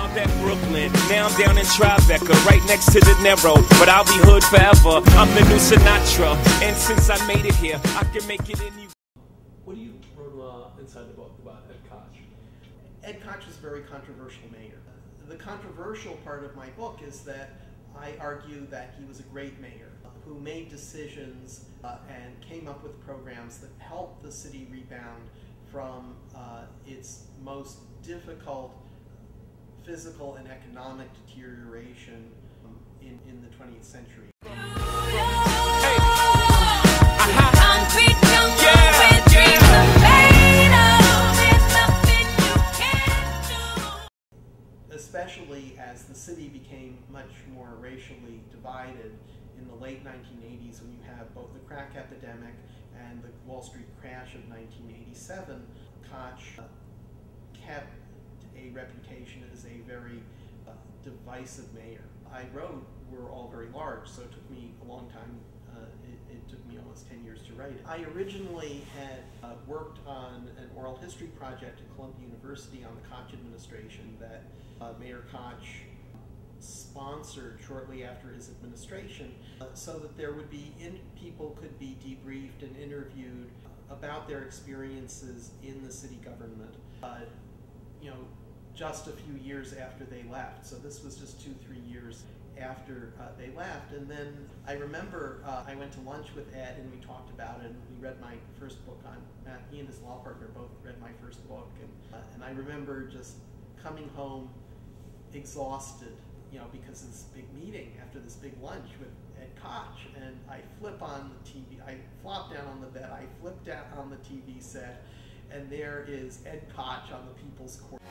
Mobbed at Brooklyn, now I'm down in Tribeca, right next to De Niro. But I'll be hood forever, I'm the new Sinatra. And since I made it here, I can make it any. What do you wrote inside the book about Ed Koch? Ed Koch is a very controversial mayor. The controversial part of my book is that I argue that he was a great mayor who made decisions and came up with programs that helped the city rebound from its most difficult physical and economic deterioration in the 20th century. Especially as the city became much more racially divided in the late 1980s, when you have both the crack epidemic and the Wall Street crash of 1987, Koch kept a reputation as a very divisive mayor. I wrote were all very large, so it took me a long time. It took me almost 10 years to write. I originally had worked on an oral history project at Columbia University on the Koch administration that Mayor Koch sponsored shortly after his administration, so that there would be people could be debriefed and interviewed about their experiences in the city government. Just a few years after they left. So this was just 2-3 years after they left. And then I remember I went to lunch with Ed and we talked about it, and we read my first book on, he and his law partner both read my first book, and I remember just coming home exhausted, because of this big meeting after this big lunch with Ed Koch, and I flip on the TV, I flop down on the bed, I flip down on the TV set, and there is Ed Koch on the People's Court.